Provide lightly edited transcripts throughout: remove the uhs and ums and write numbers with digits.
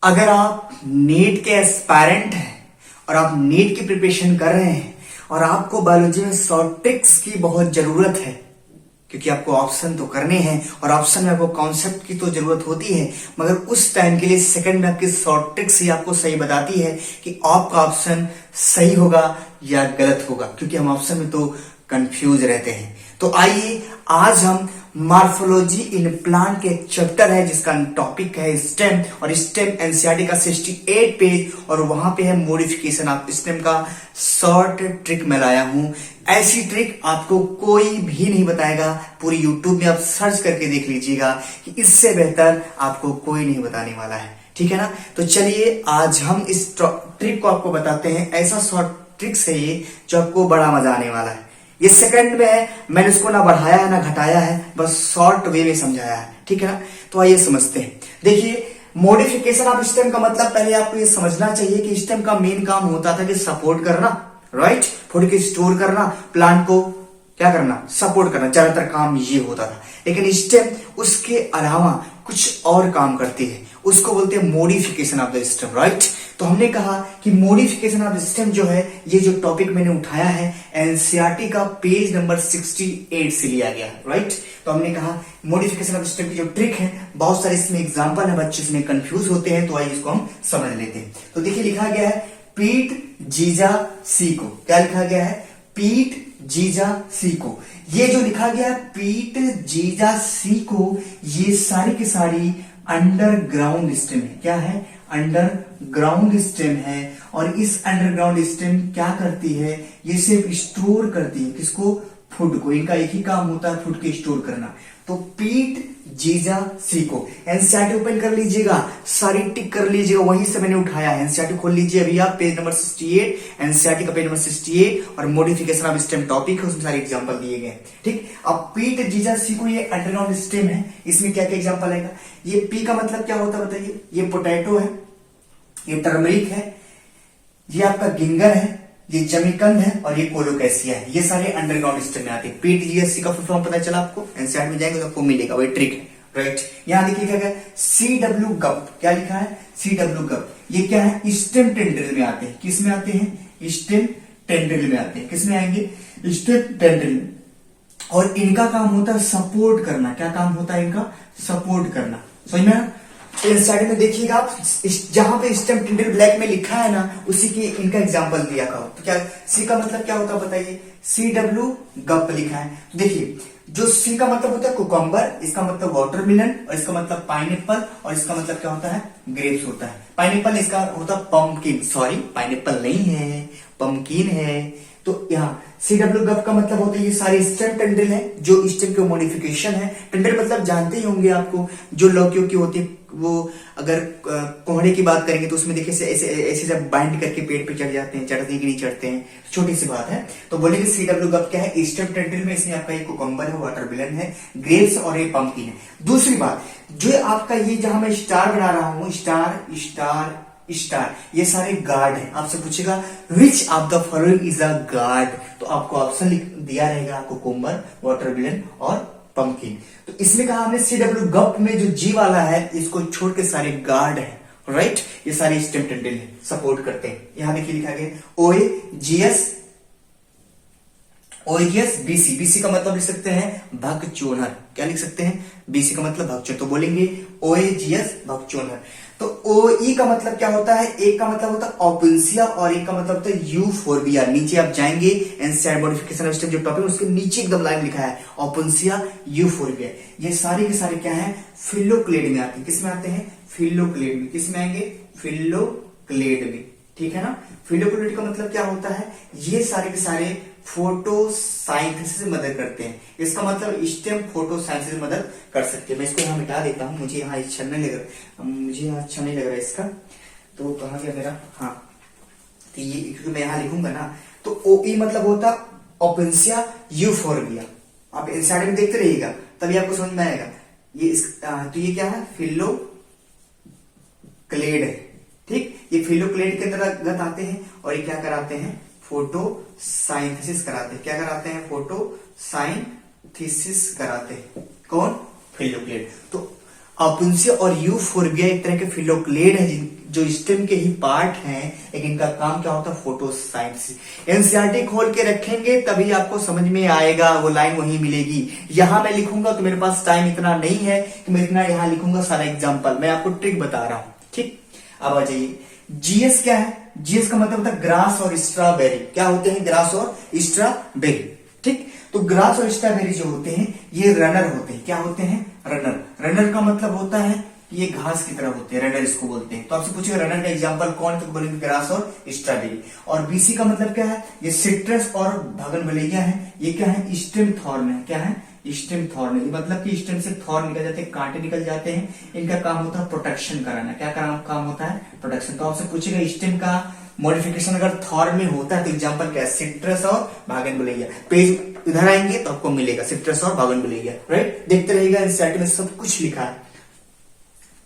अगर आप नीट के एस्पायरेंट हैं और आप नीट की प्रिपरेशन कर रहे हैं और आपको बायोलॉजी में शॉर्ट ट्रिक्स की बहुत जरूरत है, क्योंकि आपको ऑप्शन तो करने हैं और ऑप्शन में आपको कॉन्सेप्ट की तो जरूरत होती है, मगर उस टाइम के लिए सेकंड में आपकी शॉर्ट ट्रिक्स ही आपको सही बताती है कि आपका ऑप्शन सही होगा या गलत होगा, क्योंकि हम ऑप्शन में तो कंफ्यूज रहते हैं। तो आइए आज हम मॉर्फोलॉजी इन प्लांट के चैप्टर है जिसका टॉपिक है स्टेम, और स्टेम एनसीईआरटी का 68 पेज और वहां पे है मॉडिफिकेशन ऑफ स्टेम का शॉर्ट ट्रिक मैं लाया हूं। ऐसी ट्रिक आपको कोई भी नहीं बताएगा, पूरी यूट्यूब में आप सर्च करके देख लीजिएगा कि इससे बेहतर आपको कोई नहीं बताने वाला है, ठीक है ना। तो चलिए आज हम इस ट्रिक को आपको बताते हैं। ऐसा शॉर्ट ट्रिक्स है ये जो आपको बड़ा मजा आने वाला है। ये सेकंड में है, मैंने इसको ना बढ़ाया है ना घटाया है, बस शॉर्ट वे में समझाया है, ठीक है ना। तो आइए समझते हैं। देखिए, मॉडिफिकेशन ऑफ स्टेम का मतलब पहले आपको ये समझना चाहिए कि स्टेम का मेन काम होता था कि सपोर्ट करना, राइट, फूड को स्टोर करना, प्लांट को क्या करना, सपोर्ट करना, ज्यादातर काम ये होता था। लेकिन स्टेम उसके अलावा कुछ और काम करती है, उसको बोलते हैं modification of the stem, right. तो हमने कहा कि मॉडिफिकेशन ऑफ द स्टेम जो है, ये जो टॉपिक मैंने उठाया है एनसीईआरटी का पेज नंबर 68 से लिया गया है, राइट। तो हमने कहा मॉडिफिकेशन ऑफ स्टेम की जो ट्रिक है, बहुत सारे इसमें एग्जांपल है, बच्चे इसमें कंफ्यूज होते हैं, तो आइए इसको हम समझ लेते हैं। तो देखिए लिखा गया है पीट जीजा सीको। क्या लिखा गया है? पीट जीजा सीको। ये जो लिखा गया है पीट जीजा सीको, ये सारी की सारी अंडरग्राउंड स्टेम है। क्या है? अंडरग्राउंड स्टेम है। और इस अंडरग्राउंड स्टेम क्या करती है? ये सिर्फ स्टोर करती है किसको? फूड को। इनका एक ही काम होता है, फूड को स्टोर करना। तो पीट जीजा सीको। एनसीईआरटी ओपन कर लीजिएगा, सारी टिक कर लीजिएगा, वहीं से मैंने उठाया है। एनसीईआरटी खोल लीजिए अभी आप, पेज नंबर 68, एनसीईआरटी का पेज नंबर 68 और मॉडिफिकेशन ऑफ स्टेम टॉपिक है, उसमें सारे एग्जांपल दिए गए, ठीक। अब पीट जीजा सीको ये अंडरग्राउंड स्टेम है, इसमें क्या क्या एग्जांपल आएगा? ये पी का मतलब क्या होता है बताइए? ये पोटैटो है, ये टर्मरिक है, ये आपका गिंगर है, ये जमीकंद है और ये कोलोकैसिया है। ये सारे अंडरग्राउंड स्टेम में आते हैं। पीट जीएससी का फुल फॉर्म पता चला आपको? एनसीईआरटी में जाएंगे तो आपको मिलेगा, वही ट्रिक है, राइट। यहां देखिए क्या है, CW गप। क्या लिखा है? CW गप। ये क्या है? स्टेम टेंड्रिल में आते हैं। किस में आते हैं? स्टेम टेंड्रिल में आते हैं। किस में आएंगे? स्टेम टेंड्रिल में। और इनका काम होता है सपोर्ट करना। क्या काम होता है इनका? सपोर्ट करना। समझ में? एनसीईआरटी में देखिएगा आप, जहां पे स्टेम टेंड्रिल ब्लैक में लिखा है ना, उसी की इनका एग्जांपल दिया का। तो क्या सी का मतलब क्या होता है बताइए? CW गप लिखा है। तो देखिए, जो सी का मतलब होता है कुकम्बर, इसका मतलब वाटरमेलन, और इसका मतलब पाइनएप्पल, और इसका मतलब क्या होता है? ग्रेप्स होता है। पाइनएप्पल इसका होता है पंपकिन, सॉरी पाइनएप्पल नहीं है, पंपकिन है। तो यहाँ CW गप का मतलब होता है ये सारे स्टेम टेंड्रिल है, जो स्टेम के मॉडिफिकेशन है। टेंड्रिल मतलब जानते ही होंगे आपको, जो लौकियों की होती है, वो अगर कोहड़े की बात करेंगे तो उसमें देखिए ऐसे ऐसे बाइंड करके पेड़ पे चढ़ जाते हैं, चढ़ते हैं कि नहीं चढ़ते हैं, छोटी सी बात है। तो बोलेंगे CW गप क्या है? स्टेम टेंड्रिल में इसमें आपका ये कुकम्बर है, वाटरमेलन है, ग्रेप्स और ये पंपकिन है। दूसरी बात, जो आपका ये जहां मैं स्टार बना रहा हूं, स्टार स्टार स्टार, ये सारे गार्ड हैं। आपसे पूछेगा which of the following is a guard, तो आपको ऑप्शन दिया रहेगा कुकुम्बर, वाटरमेलन और पंपकिन। तो इसमें कहा हमने CW गप में जो जी वाला है, इसको छोड़ के सारे गार्ड है, राइट। ये सारे स्टेम टेंड्रिल है, सपोर्ट करते हैं। यहां देखिए लिखा गया OAGS BC। BC का मतलब लिख सकते हैं भगचोनर। क्या लिख सकते हैं? BC का मतलब भगचोनर। तो बोलेंगे OAGS भगचोनर। तो OE का मतलब क्या होता है? एक का मतलब होता है ओपेंसिया और एक का मतलब होता है यूफोर्बिया। नीचे आप जाएंगे एनसीईआरटी मॉडिफिकेशन ऑफ स्टेम जो टॉपिक, उसके नीचे एकदम लाइन लिखा है ओपेंसिया यूफोर्बिया। ये सारे के सारे क्या है? फिलोक्लेड में आते हैं। किस में आते हैं? फिलोक्लेड में। किस में आएंगे? फिलोक्लेड में, ठीक है ना। फिलोक्लेड का मतलब क्या होता है? ये सारे के सारे फोटोसाइंथेसिस में मदद करते हैं। इसका मतलब स्टेम फोटोसाइंथेसिस में मदद कर सकते हैं। मैं इसको यहाँ मिटा देता हूँ, मुझे यहाँ अच्छा नहीं लग रहा, मुझे यहाँ अच्छा नहीं लग रहा है इसका। तो कहाँ गया मेरा? हाँ, तो ये क्योंकि मैं यहाँ लिखूंगा ना, तो OE मतलब होता ओपेंसिया यूफोर्बिया। आप एनसीईआरटी में देखते रहिएगा तभी आपको समझ में आएगा। ये तो ये क्या है? फिलोक्लेड है, ठीक। ये फिलोक्लेड के अंतर्गत आते हैं और ये क्या कराते हैं? फोटोसाइंथेसिस कराते हैं। क्या कराते हैं? फोटोसाइंथेसिस कराते हैं। कौन? फिलोक्लेड। तो ऑपुन्सिया और यूफोर्बिया एक तरह के फिलोक्लेड है जो स्टेम के ही पार्ट हैं, लेकिन इनका काम क्या होता है? फोटोसाइंथेसिस। एनसीईआरटी खोल के रखेंगे तभी आपको समझ में आएगा, वो लाइन वहीं मिलेगी। यहां मैं लिखूंगा तो मेरे पास टाइम इतना नहीं है कि मैं इतना यहां लिखूंगा सारा एग्जाम्पल, मैं आपको ट्रिक बता रहा हूं। ठीक, अब आ जाइए, जीएस क्या है? जीएस का मतलब होता है ग्रास और स्ट्रॉबेरी। क्या होते हैं? ग्रास और स्ट्रॉबेरी। ठीक, तो ग्रास और स्ट्रॉबेरी जो होते हैं ये रनर होते हैं। क्या होते हैं? रनर। रनर का मतलब होता है ये घास की तरह होते हैं, रनर इसको बोलते हैं। तो आपसे पूछेगा रनर का एग्जांपल कौन, तो बोलेंगे ग्रास और स्ट्रॉबेरी। और बीसी का मतलब क्या है? ये सिट्रस और भागनवेलिया है। ये क्या है? स्टेम थॉर्न है। क्या है? Stem thorn. ये मतलब कि स्टेम से थॉर्न निकल जाते हैं, कांटे निकल जाते हैं। इनका काम होता है प्रोटेक्शन कराना। क्या काम होता है? प्रोटेक्शन। तो आपसे पूछेगा स्टेम का मॉडिफिकेशन अगर थॉर्न में होता है तो एग्जांपल क्या है? सिट्रस और भागनवेलिया। पेज इधर आएंगे तो आपको मिलेगा सिट्रस और भागनवेलिया। राइट, देखते रहिएगा, एनसीईआरटी में सब कुछ लिखा है।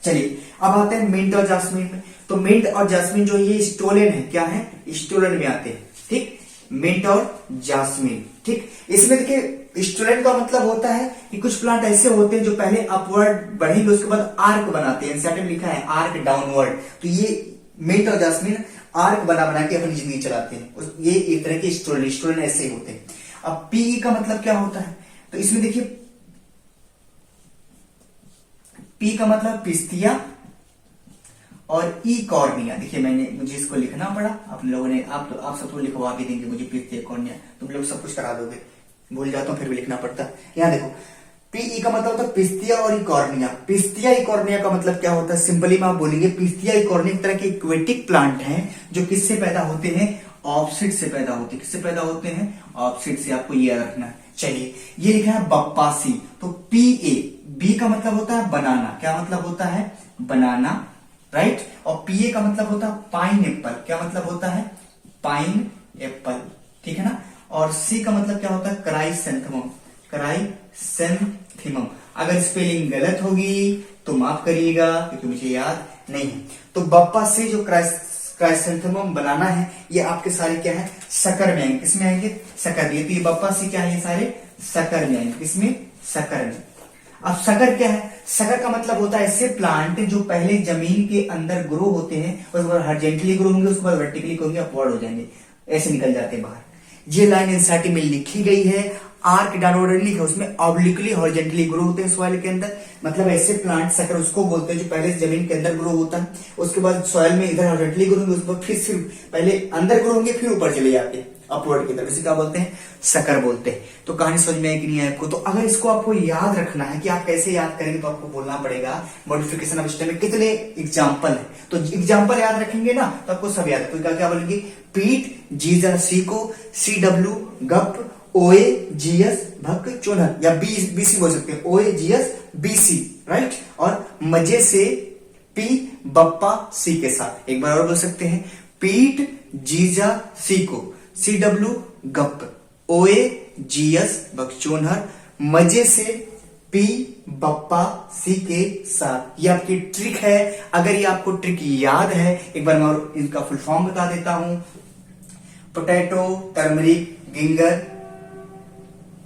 चलिए अब आते हैं मिंट और जास्मीन में। तो मिंट और जास्मीन जो ये स्टोलन है, क्या है? स्टोलन में आते हैं। ठीक, मिंट और जास्मीन। ठीक, इसमें देखिए स्टोलन का मतलब होता है कि कुछ प्लांट ऐसे होते हैं जो पहले अपवर्ड बढ़ेंगे उसके बाद आर्क बनाते हैं। एनसीईआरटी में लिखा है आर्क डाउनवर्ड। तो ये मिंट और जास्मीन आर्क बना के अपनी जिंदगी चलाते हैं। ये एक तरह के स्टोलन ऐसे होते हैं। अब पीई का मतलब क्या होता है? तो इसमें देखिए पी का मतलब पिस्तिया और ई कॉर्निया। देखिए मुझे इसको लिखना पड़ा, अपने लोगों ने आप सब तो लिखवा भी देंगे मुझे पिस्तिया कॉर्निया, तुम लोग सब कुछ करा दोगे, भूल जाता हूं फिर भी लिखना पड़ता है। यहां देखो पीई का मतलब होता है पिस्तिया और इकॉर्निया। पिस्तिया इकॉर्निया का मतलब क्या होता है? सिंपली में आप बोलेंगे पिस्तिया इकॉर्निया एक तरह के इक्वेटिक प्लांट हैं जो किससे पैदा होते हैं? ऑफसीड से पैदा होते हैं। किससे पैदा होते हैं? ऑफसीड से। आपको ये याद रखना है। चलिए ये लिखा है बप्पासी। तो पीए, बी का मतलब होता है बनाना। क्या मतलब होता है? बनाना। राइट, और पीए का मतलब होता है पाइन एप्पल। क्या मतलब होता है? Pine Apple. ठीक है ना। और सी का मतलब क्या होता है? क्राइसेंथेमम। क्राइसेंथेमम। अगर स्पेलिंग गलत होगी तो माफ करिएगा क्योंकि मुझे याद नहीं है। तो बप्पा से जो क्राइसेंथेमम बनाना है ये आपके सारे क्या है? शकर में आएंगे। किसमें आएंगे? शकर में। तो ये बप्पा से क्या है? ये सारे शकर में आएंगे। किसमें? शकर में। अब शकर क्या है? शकर का मतलब होता है ऐसे प्लांट जो पहले जमीन के अंदर ग्रो होते हैं, उसके बाद हॉरिजॉन्टली ग्रो होंगे, उसके बाद वर्टिकली होंगे, अपवर्ड हो जाएंगे, ऐसे निकल जाते हैं बाहर। ये लाइन एनसीईआरटी में लिखी गई है। आर्क डाउनवर्ड लिखा, उसमें ऑब्लिकली हॉरिजॉन्टली ग्रो होते हैं सॉइल के अंदर। मतलब ऐसे प्लांट शकर उसको बोलते हैं जो पहले जमीन के अंदर ग्रो होता है, उसके बाद सॉइल में इधर हॉरिजॉन्टली ग्रो होंगे, उसके बाद फिर सिर्फ पहले अंदर ग्रो होंगे फिर ऊपर चले जाते हैं अपवर्ड की तरफ। इसे क्या बोलते हैं? शकर बोलते हैं। तो कहानी समझ में आई कि नहीं है आपको? तो अगर इसको आपको याद रखना है कि आप कैसे याद करेंगे तो आपको बोलना पड़ेगा मॉडिफिकेशन ऑफ स्टेम में कितने एग्जाम्पल है। तो एग्जाम्पल याद रखेंगे ना तो आपको सब याद है। तो क्या बोलेंगे? पीट, जीजा, सीको, सी डब्ल्यू, गप, ओए, जीएस, भक, चोनर, या बीसी बोल सकते हैं। ओए, जीएस, बीसी। राइट, और मजे से पी, बप्पा, सी के साथ। एक बार और बोल सकते हैं, पीट, जीजा, सीको, सी डब्ल्यू, गप, ओए, जीएस, बकचोनहर, मजे से पी, बप्पा, सी के साथ। ये आपकी ट्रिक है। अगर ये आपको ट्रिक याद है, एक बार मैं और इनका फुल फॉर्म बता देता हूं। पोटैटो, टर्मरिक, गिंगर,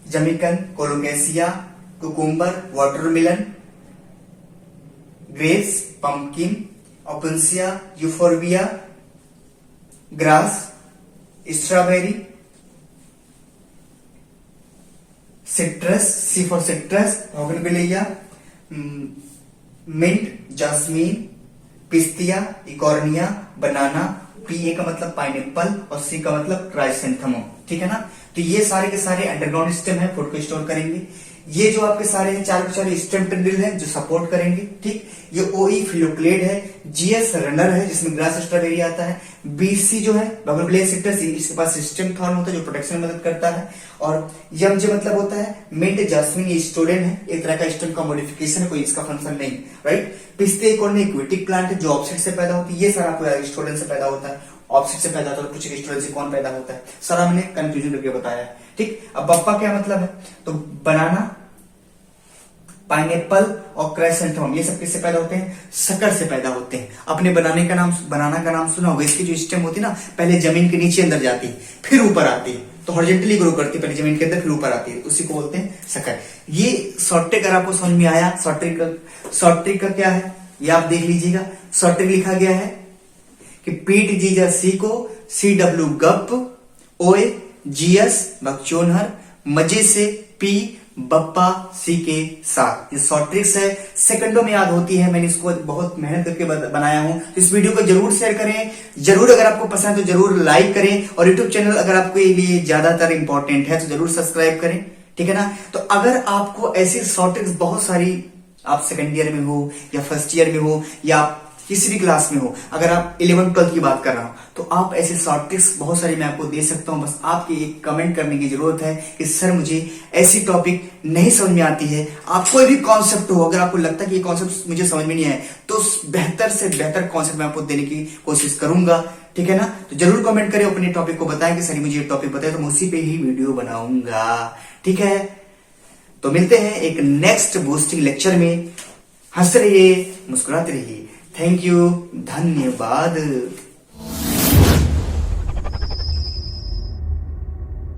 जमिकन, colocasia, cucumber, watermelon, grapes, pumpkin, opuntia, euphorbia, grass, strawberry, citrus, C for citrus, bougainvillea, mint, jasmine, pistia, eichhornia, banana, PA का मतलब पाइनएप्पल और सी का मतलब क्राइसेंथेमम। ठीक है ना। तो ये सारे के सारे अंडरग्राउंड स्टेम है, फूड को स्टोर करेंगे। ये जो आपके सारे हैं चार के चार स्टेम टेंड्रिल है जो सपोर्ट करेंगे। ठीक, ये ओई फिलोक्लेड है, जीएस रनर है जिसमें ग्रास स्ट्रॉबेरी आता है, बीसी जो है बगलग्लेड सिट्रस, इसके पास स्टेम थॉर्न होता है जो प्रोटेक्शन में मदद करता है, और यम जो मतलब होता है मिंट, जास्मिन, ये स्टोलेन है, एक तरह का स्टेम का मॉडिफिकेशन है, कोई इसका फंक्शन नहीं। राइट, पिस्ते एक और इक्वेटिक प्लांट है जो ऑफसेट से पैदा होती है। ये सारा आपको स्टोलेन से पैदा होता है, ऑफसेट से पैदा होता है। कुछ स्टोलेन से कौन पैदा होता है, सारा मैंने कंफ्यूजन करके बताया है। ठीक, अब बप्पा क्या मतलब है, तो बनाना, पाइनएप्पल और क्राइसेंथेमम ये सब किससे पैदा होते हैं? शकर से पैदा होते हैं। अपने बनाना का नाम सुना होगा। इसकी जो स्टेम होती है ना, पहले जमीन के नीचे अंदर जाती है, फिर ऊपर आती है, तो हॉरिजॉन्टली ग्रो करती है, पहले जमीन के अंदर फिर ऊपर आती है, उसी को बोलते हैं शक्कर। ये शॉर्ट ट्रिक अगर आपको समझ में आया, शॉर्ट ट्रिक का क्या है ये आप देख लीजिएगा। शॉर्ट ट्रिक लिखा गया है कि पीट जीजा सी को, CW गप, ओए GS बकचोनहर, मजे से पी बप्पा सी के साथ। ये शॉर्ट ट्रिक्स है, सेकंडों में याद होती है। मैंने इसको बहुत मेहनत करके बनाया हूं, तो इस वीडियो को जरूर शेयर करें, जरूर अगर आपको पसंद है तो जरूर लाइक करें, और यूट्यूब चैनल अगर आपके लिए ज्यादातर इंपॉर्टेंट है तो जरूर सब्सक्राइब करें, ठीक है ना। तो अगर आपको ऐसी शॉर्ट ट्रिक्स बहुत सारी, आप सेकंड ईयर में हो या फर्स्ट ईयर में हो या आप किसी भी क्लास में हो, अगर आप 11th 12th की बात कर रहा हूं, तो आप ऐसे शॉर्ट ट्रिक्स बहुत सारी मैं आपको दे सकता हूं। बस आपकी एक कमेंट करने की जरूरत है कि सर मुझे ऐसी टॉपिक नहीं समझ में आती है। आप कोई भी कॉन्सेप्ट हो, अगर आपको लगता है कि ये कॉन्सेप्ट मुझे समझ में नहीं आए, तो बेहतर से बेहतर कॉन्सेप्ट मैं आपको देने की कोशिश करूंगा, ठीक है ना। तो जरूर कमेंट करें, अपने टॉपिक को बताएं कि सर मुझे ये टॉपिक बताए, तो मैं उसी पे ही वीडियो बनाऊंगा, ठीक है। तो मिलते हैं एक नेक्स्ट बूस्टिंग लेक्चर में। हंस रहिए, मुस्कुराते रहिए। थैंक यू, धन्यवाद।